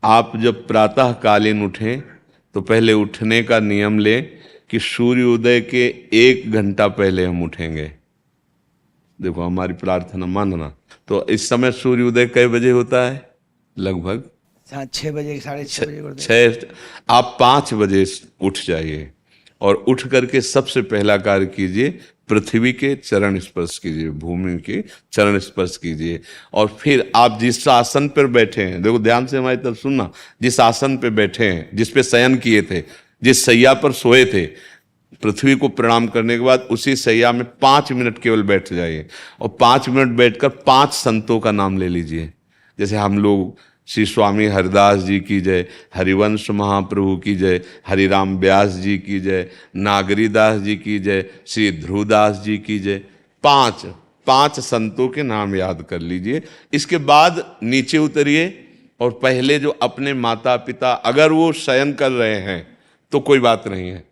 आप जब प्रातः कालीन उठें तो पहले उठने का नियम लें कि सूर्योदय के 1 घंटा पहले हम उठेंगे। देखो हमारी प्रार्थना मानना। तो इस समय सूर्योदय कई बजे होता है? लगभग 6 बजे, 6:30 बजे कर दे। 6। आप 5 बजे उठ जाइए और उठ करके सबसे पहला कार्य कीजिए, पृथ्वी के चरण स्पर्श कीजिए, भूमि के चरण स्पर्श कीजिए। और फिर आप जिस आसन पर बैठे हैं, देखो ध्यान से हमारी तरफ सुनना, जिस आसन पे बैठे हैं, जिस पे शयन किए थे, जिस सैया पर सोए थे, पृथ्वी को प्रणाम करने के बाद उसी सैया में 5 मिनट केवल बैठ जाइए और 5 मिनट बैठकर 5 संतों का नाम ले लीजिए। जैसे हम लोग श्री स्वामी हरिदास जी की जय, हरिवंश महाप्रभु की जय, हरिराम व्यास जी की जय, नागरीदास जी की जय, श्री ध्रुवदास जी की जय। पांच पांच संतों के नाम याद कर लीजिए। इसके बाद नीचे उतरिए और पहले जो अपने माता पिता, अगर वो शयन कर रहे हैं तो कोई बात नहीं है,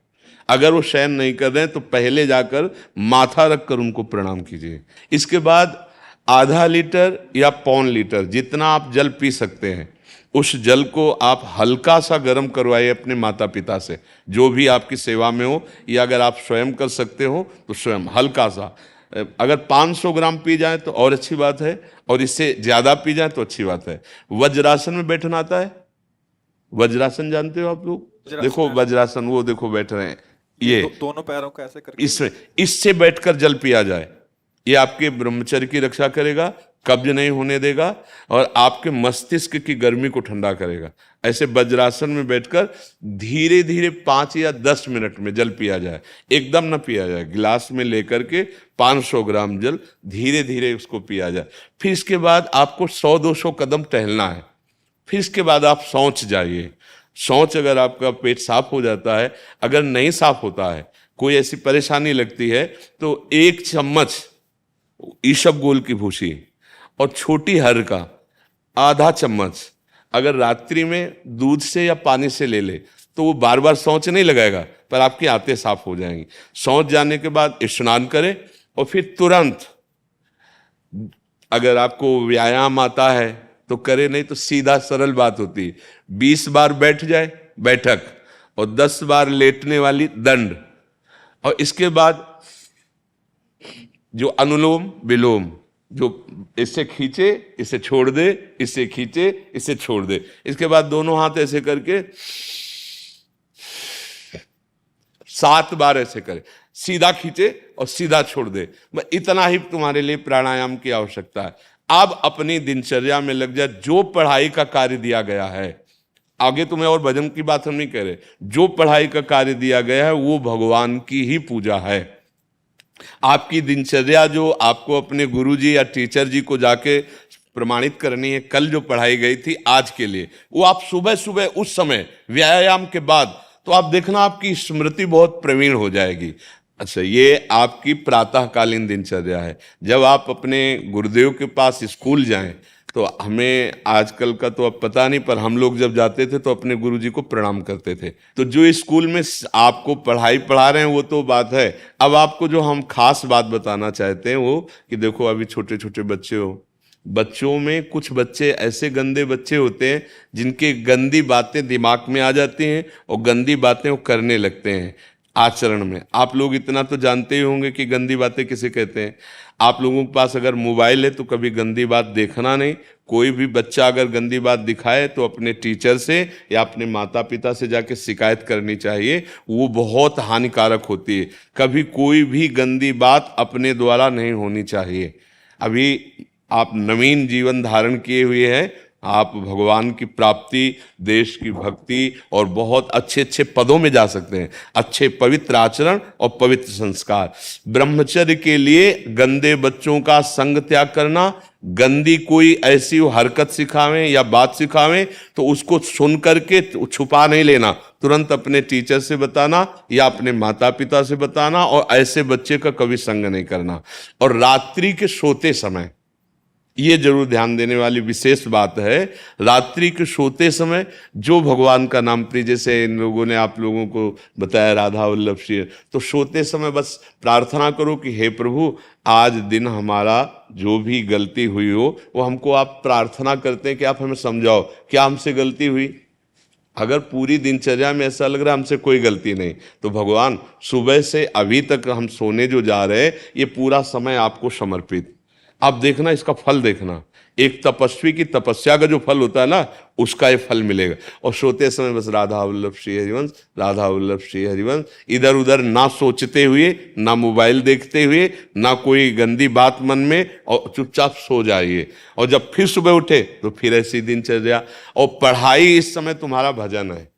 अगर वो शयन नहीं कर रहे हैं तो पहले जाकर माथा रखकर उनको प्रणाम कीजिए। इसके बाद आधा लीटर या 1.25 लीटर जितना आप जल पी सकते हैं, उस जल को आप हल्का सा गर्म करवाइए अपने माता पिता से, जो भी आपकी सेवा में हो, या अगर आप स्वयं कर सकते हो तो स्वयं हल्का सा। अगर 500 ग्राम पी जाए तो और अच्छी बात है, और इससे ज्यादा पी जाए तो अच्छी बात है। वज्रासन में बैठना आता है? वज्रासन जानते हो आप लोग? देखो वज्रासन, वो देखो बैठ रहे हैं, ये दोनों पैरों को ऐसे करके इससे बैठकर जल पिया जाए। ये आपके ब्रह्मचर्य की रक्षा करेगा, कब्ज नहीं होने देगा और आपके मस्तिष्क की गर्मी को ठंडा करेगा। ऐसे वज्रासन में बैठकर धीरे धीरे 5 या 10 मिनट में जल पिया जाए, एकदम ना पिया जाए। गिलास में लेकर के 500 ग्राम जल धीरे धीरे उसको पिया जाए। फिर इसके बाद आपको 100-200 कदम टहलना है। फिर इसके बाद आप शौच जाइए। शौच, अगर आपका पेट साफ हो जाता है, अगर नहीं साफ होता है, कोई ऐसी परेशानी लगती है, तो 1 चम्मच ईसबगोल की भूसी और छोटी हर का आधा चम्मच अगर रात्रि में दूध से या पानी से ले ले तो वो बार बार शौच नहीं लगाएगा, पर आपकी आंतें साफ हो जाएंगी। शौच जाने के बाद स्नान करें और फिर तुरंत, अगर आपको व्यायाम आता है तो करे, नहीं तो सीधा सरल बात होती है, 20 बार बैठ जाए बैठक और 10 बार लेटने वाली दंड। और इसके बाद जो अनुलोम विलोम, जो इससे खींचे इसे छोड़ दे, इससे खींचे इसे छोड़ दे। इसके बाद दोनों हाथ ऐसे करके 7 बार ऐसे करे, सीधा खींचे और सीधा छोड़ दे। इतना ही तुम्हारे लिए प्राणायाम की आवश्यकता है। अब अपनी दिनचर्या में लग जा। जो पढ़ाई का कार्य दिया गया है, आगे तुम्हें और भजन की बात हम नहीं कह रहे, जो पढ़ाई का कार्य दिया गया है वो भगवान की ही पूजा है। आपकी दिनचर्या जो आपको अपने गुरुजी या टीचर जी को जाके प्रमाणित करनी है, कल जो पढ़ाई गई थी आज के लिए, वो आप सुबह सुबह उस समय व्यायाम के बाद, तो आप देखना आपकी स्मृति बहुत प्रवीण हो जाएगी। अच्छा, ये आपकी प्रातःकालीन दिनचर्या है। जब आप अपने गुरुदेव के पास स्कूल जाएं, तो हमें आजकल का तो अब पता नहीं, पर हम लोग जब जाते थे तो अपने गुरुजी को प्रणाम करते थे। तो जो स्कूल में आपको पढ़ाई पढ़ा रहे हैं वो तो बात है, अब आपको जो हम खास बात बताना चाहते हैं वो कि देखो अभी छोटे छोटे बच्चे हो, बच्चों में कुछ बच्चे ऐसे गंदे बच्चे होते हैं जिनके गंदी बातें दिमाग में आ जाती हैं और गंदी बातें वो करने लगते हैं आचरण में। आप लोग इतना तो जानते ही होंगे कि गंदी बातें किसे कहते हैं। आप लोगों के पास अगर मोबाइल है तो कभी गंदी बात देखना नहीं। कोई भी बच्चा अगर गंदी बात दिखाए तो अपने टीचर से या अपने माता पिता से जाके शिकायत करनी चाहिए, वो बहुत हानिकारक होती है। कभी कोई भी गंदी बात अपने द्वारा नहीं होनी चाहिए। अभी आप नवीन जीवन धारण किए हुए हैं, आप भगवान की प्राप्ति, देश की भक्ति और बहुत अच्छे अच्छे पदों में जा सकते हैं। अच्छे पवित्र आचरण और पवित्र संस्कार। ब्रह्मचर्य के लिए गंदे बच्चों का संग त्याग करना, गंदी कोई ऐसी हरकत सिखावें या बात सिखावें तो उसको सुन करके छुपा नहीं लेना, तुरंत अपने टीचर से बताना या अपने माता पिता से बताना, और ऐसे बच्चे का कभी संग नहीं करना। और रात्रि के सोते समय ये जरूर ध्यान देने वाली विशेष बात है। रात्रि के सोते समय जो भगवान का नाम प्रिय, जैसे इन लोगों ने आप लोगों को बताया राधा वल्लभ श्री, तो सोते समय बस प्रार्थना करो कि हे प्रभु आज दिन हमारा जो भी गलती हुई हो वो हमको आप प्रार्थना करते हैं कि आप हमें समझाओ क्या हमसे गलती हुई। अगर पूरी दिनचर्या में ऐसा लग रहा है हमसे कोई गलती नहीं, तो भगवान सुबह से अभी तक हम सोने जो जा रहे हैं ये पूरा समय आपको समर्पित। आप देखना इसका फल देखना, एक तपस्वी की तपस्या का जो फल होता है ना उसका ये फल मिलेगा। और सोते समय बस राधा वल्लभ श्री हरिवंश, राधा वल्लभ श्री हरिवंश, इधर उधर ना सोचते हुए, ना मोबाइल देखते हुए, ना कोई गंदी बात मन में, और चुपचाप सो जाइए। और जब फिर सुबह उठे तो फिर ऐसी दिनचर्या। और पढ़ाई इस समय तुम्हारा भजन है।